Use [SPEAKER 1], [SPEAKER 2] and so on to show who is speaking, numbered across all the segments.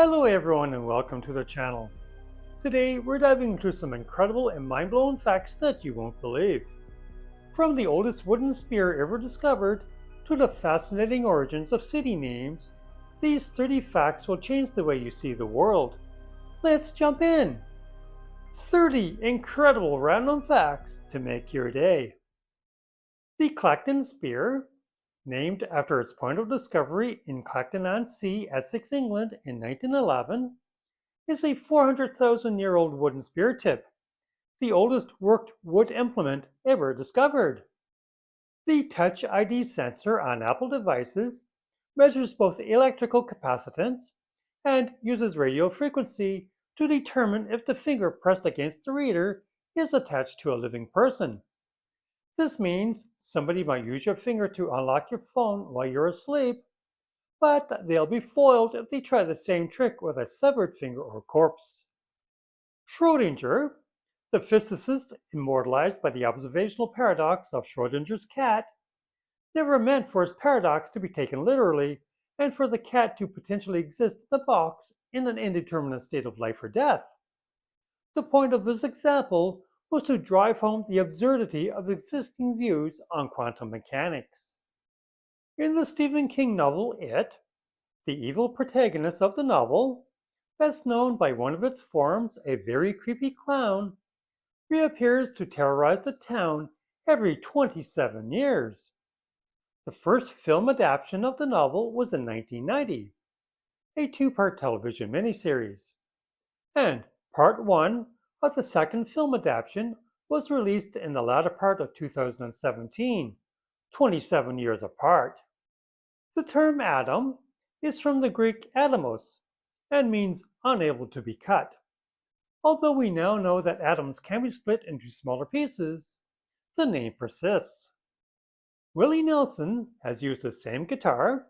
[SPEAKER 1] Hello everyone and welcome to the channel. Today we're diving into some incredible and mind-blowing facts that you won't believe. From the oldest wooden spear ever discovered to the fascinating origins of city names, these 30 facts will change the way you see the world. Let's jump in! 30 incredible random facts to make your day. The Clacton Spear, named after its point of discovery in Clacton-on-Sea, Essex, England in 1911, is a 400,000-year-old wooden spear tip, the oldest worked wood implement ever discovered. The Touch ID sensor on Apple devices measures both electrical capacitance and uses radio frequency to determine if the finger pressed against the reader is attached to a living person. This means somebody might use your finger to unlock your phone while you're asleep, but they'll be foiled if they try the same trick with a severed finger or corpse. Schrödinger, the physicist immortalized by the observational paradox of Schrödinger's cat, never meant for his paradox to be taken literally and for the cat to potentially exist in the box in an indeterminate state of life or death. The point of this example was to drive home the absurdity of existing views on quantum mechanics. In the Stephen King novel It, the evil protagonist of the novel, best known by one of its forms, a very creepy clown, reappears to terrorize the town every 27 years. The first film adaptation of the novel was in 1990, a two-part television miniseries. And part one of the second film adaptation was released in the latter part of 2017, 27 years apart. The term atom is from the Greek atomos and means unable to be cut. Although we now know that atoms can be split into smaller pieces, the name persists. Willie Nelson has used the same guitar,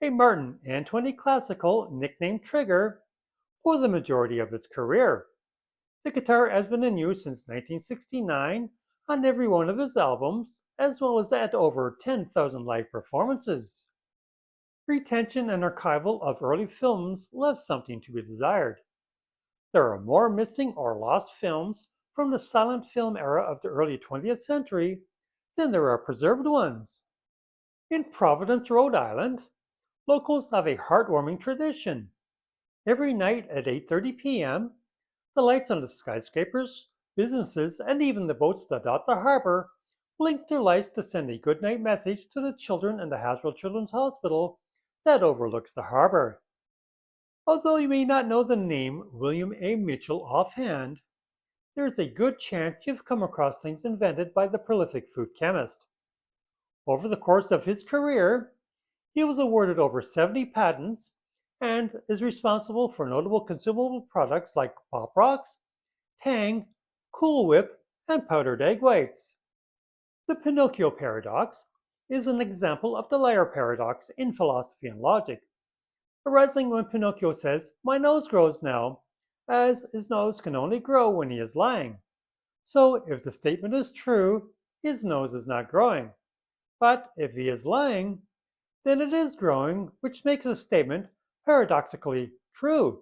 [SPEAKER 1] a Martin and 20 Classical nicknamed Trigger, for the majority of his career. The guitar has been in use since 1969 on every one of his albums, as well as at over 10,000 live performances. Retention and archival of early films left something to be desired. There are more missing or lost films from the silent film era of the early 20th century than there are preserved ones. In Providence, Rhode Island, locals have a heartwarming tradition. Every night at 8:30 p.m., the lights on the skyscrapers, businesses, and even the boats that dot the harbor blink their lights to send a goodnight message to the children in the Hasbro Children's Hospital that overlooks the harbor. Although you may not know the name William A. Mitchell offhand, there is a good chance you've come across things invented by the prolific food chemist. Over the course of his career, he was awarded over 70 patents and is responsible for notable consumable products like Pop Rocks, Tang, Cool Whip, and powdered egg whites. The Pinocchio paradox is an example of the liar paradox in philosophy and logic, arising when Pinocchio says, "My nose grows now," as his nose can only grow when he is lying. So if the statement is true, his nose is not growing. But if he is lying, then it is growing, which makes the statement paradoxically true.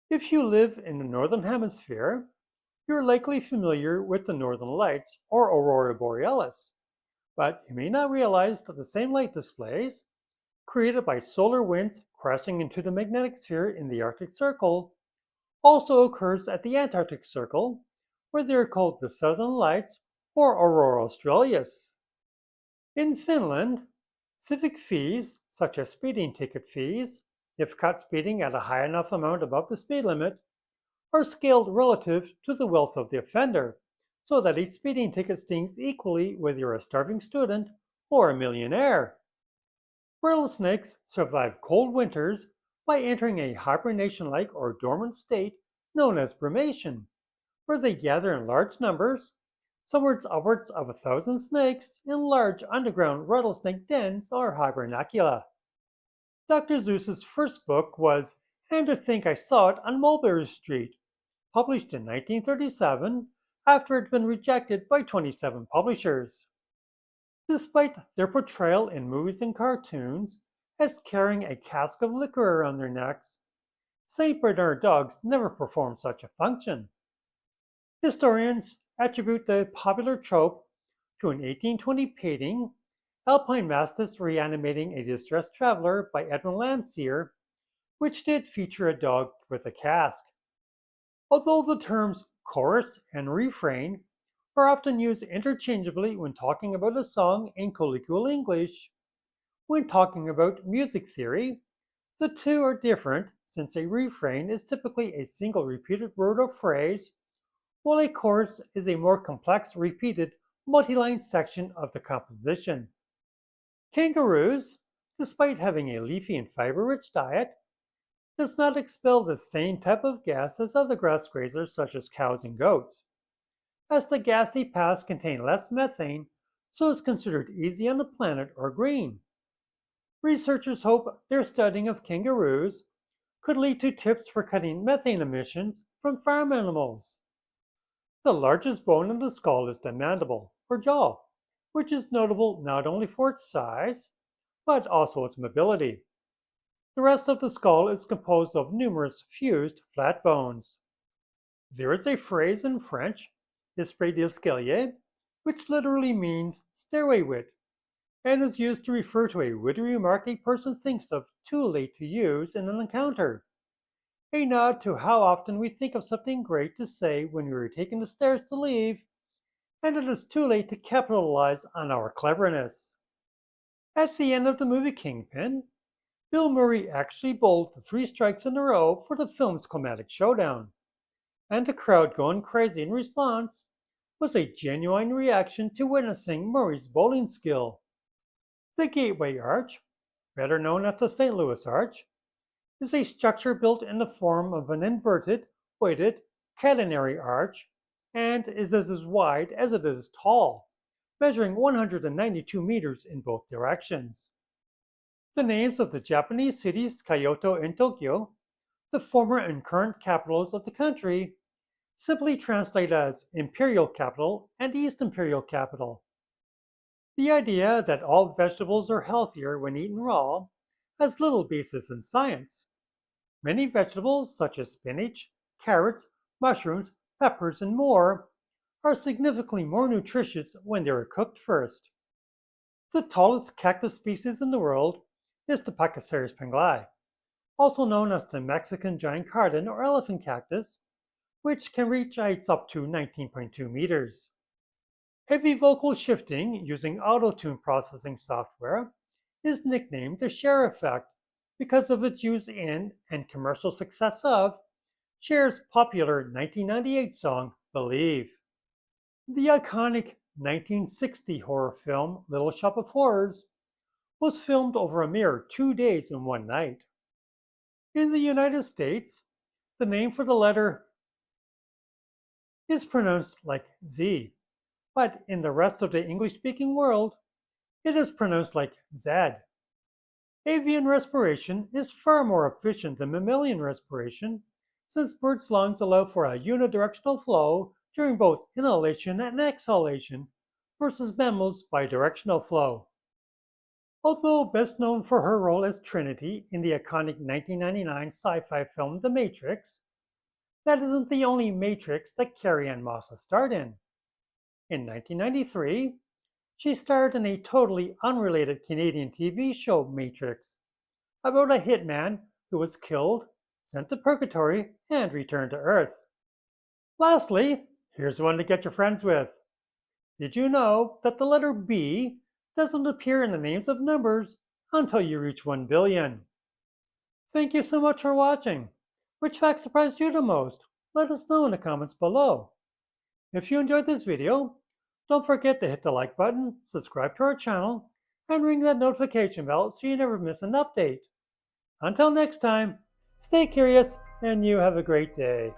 [SPEAKER 1] If you live in the Northern Hemisphere, you're likely familiar with the Northern Lights or Aurora Borealis, but you may not realize that the same light displays, created by solar winds crashing into the magnetic sphere in the Arctic Circle, also occurs at the Antarctic Circle, where they are called the Southern Lights or Aurora Australis. In Finland, civic fees, such as speeding ticket fees, if caught speeding at a high enough amount above the speed limit, are scaled relative to the wealth of the offender, so that each speeding ticket stings equally whether you're a starving student or a millionaire. Rattlesnakes survive cold winters by entering a hibernation-like or dormant state known as brumation, where they gather in large numbers, somewhere upwards of 1,000 snakes, in large underground rattlesnake dens or hibernacula. Dr. Seuss's first book was And to Think I Saw It on Mulberry Street, published in 1937 after it had been rejected by 27 publishers. Despite their portrayal in movies and cartoons as carrying a cask of liquor around their necks, St. Bernard dogs never performed such a function. Historians attribute the popular trope to an 1820 painting, Alpine Mastiffs Reanimating a Distressed Traveler by Edwin Landseer, which did feature a dog with a cask. Although the terms chorus and refrain are often used interchangeably when talking about a song in colloquial English, when talking about music theory, the two are different since a refrain is typically a single repeated word or phrase, while a chorus is a more complex repeated multi-line section of the composition. Kangaroos, despite having a leafy and fiber-rich diet, does not expel the same type of gas as other grass grazers such as cows and goats. As the gassy paths contain less methane, so is considered easy on the planet or green. Researchers hope their studying of kangaroos could lead to tips for cutting methane emissions from farm animals. The largest bone in the skull is the mandible, or jaw, which is notable not only for its size, but also its mobility. The rest of the skull is composed of numerous fused flat bones. There is a phrase in French, esprit d'escalier, which literally means stairway wit, and is used to refer to a witty remark a person thinks of too late to use in an encounter. A nod to how often we think of something great to say when we are taking the stairs to leave, and it is too late to capitalize on our cleverness. At the end of the movie Kingpin, Bill Murray actually bowled the 3 strikes in a row for the film's climatic showdown, and the crowd going crazy in response was a genuine reaction to witnessing Murray's bowling skill. The Gateway Arch, better known as the St. Louis Arch, is a structure built in the form of an inverted, weighted, catenary arch and is as wide as it is tall, measuring 192 meters in both directions. The names of the Japanese cities Kyoto and Tokyo, the former and current capitals of the country, simply translate as Imperial Capital and East Imperial Capital. The idea that all vegetables are healthier when eaten raw has little basis in science. Many vegetables, such as spinach, carrots, mushrooms, peppers, and more, are significantly more nutritious when they are cooked first. The tallest cactus species in the world is the Pachyceres pangli, also known as the Mexican giant cardon or elephant cactus, which can reach heights up to 19.2 meters. Heavy vocal shifting using auto-tune processing software is nicknamed the Cher effect because of its use in and commercial success of Cher's popular 1998 song Believe. The iconic 1960 horror film Little Shop of Horrors was filmed over a mere 2 days and 1 night. In the United States, the name for the letter is pronounced like Z, but in the rest of the English-speaking world, it is pronounced like Zed. Avian respiration is far more efficient than mammalian respiration, since birds' lungs allow for a unidirectional flow during both inhalation and exhalation, versus mammals' bidirectional flow. Although best known for her role as Trinity in the iconic 1999 sci-fi film The Matrix, that isn't the only Matrix that Carrie-Anne Moss has starred in. In 1993, she starred in a totally unrelated Canadian TV show Matrix, about a hitman who was killed, sent to purgatory, and returned to Earth. Lastly, here's one to get your friends with. Did you know that the letter B doesn't appear in the names of numbers until you reach 1 billion? Thank you so much for watching. Which fact surprised you the most? Let us know in the comments below. If you enjoyed this video, don't forget to hit the like button, subscribe to our channel, and ring that notification bell so you never miss an update. Until next time, stay curious and you have a great day.